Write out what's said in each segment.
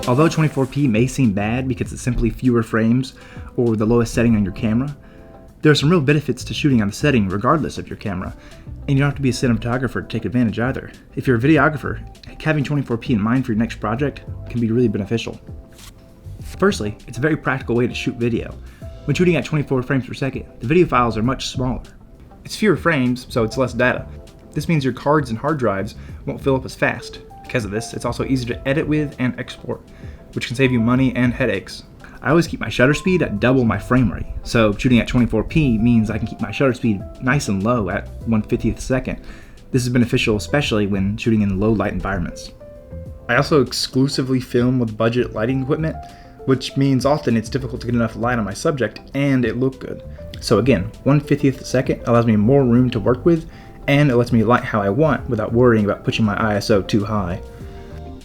Although 24p may seem bad because it's simply fewer frames or the lowest setting on your camera, there are some real benefits to shooting on the setting regardless of your camera, and you don't have to be a cinematographer to take advantage either. If you're a videographer, having 24p in mind for your next project can be really beneficial. Firstly, it's a very practical way to shoot video. When shooting at 24 frames per second, the video files are much smaller. It's fewer frames, so it's less data. This means your cards and hard drives won't fill up as fast. Because of this, it's also easier to edit with and export, which can save you money and headaches. I always keep my shutter speed at double my frame rate, so shooting at 24p means I can keep my shutter speed nice and low at 1/50th second. This is beneficial especially when shooting in low light environments. I also exclusively film with budget lighting equipment, which means often it's difficult to get enough light on my subject and it look good. So again, 1/50th second allows me more room to work with, and it lets me light how I want without worrying about pushing my ISO too high.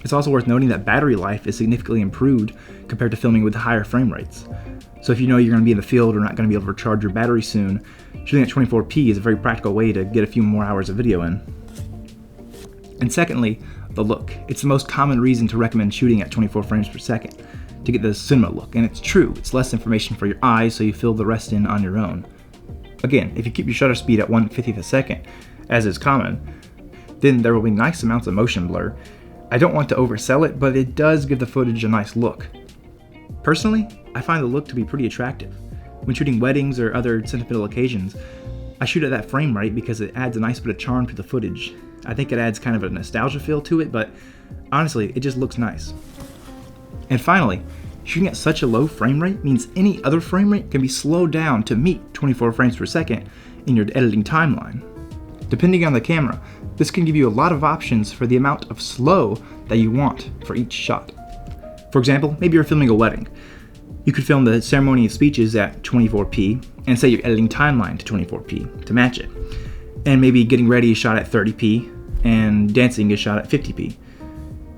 It's also worth noting that battery life is significantly improved compared to filming with higher frame rates. So if you know you're going to be in the field or not going to be able to recharge your battery soon, shooting at 24p is a very practical way to get a few more hours of video in. And secondly, the look. It's the most common reason to recommend shooting at 24 frames per second, to get the cinema look. And it's true, it's less information for your eyes, so you fill the rest in on your own. Again, if you keep your shutter speed at 1/50th second, as is common, then there will be nice amounts of motion blur. I don't want to oversell it, but it does give the footage a nice look. Personally, I find the look to be pretty attractive. When shooting weddings or other sentimental occasions, I shoot at that frame rate because it adds a nice bit of charm to the footage. I think it adds kind of a nostalgia feel to it, but honestly, it just looks nice. And finally, shooting at such a low frame rate means any other frame rate can be slowed down to meet 24 frames per second in your editing timeline. Depending on the camera, this can give you a lot of options for the amount of slow that you want for each shot. For example, maybe you're filming a wedding. You could film the ceremony of speeches at 24p and set your editing timeline to 24p to match it. And maybe getting ready is shot at 30p and dancing is shot at 50p.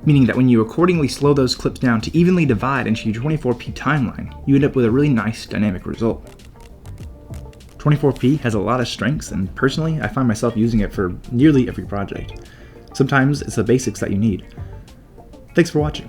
Meaning that when you accordingly slow those clips down to evenly divide into your 24p timeline, you end up with a really nice dynamic result. 24p has a lot of strengths, and personally, I find myself using it for nearly every project. Sometimes it's the basics that you need. Thanks for watching.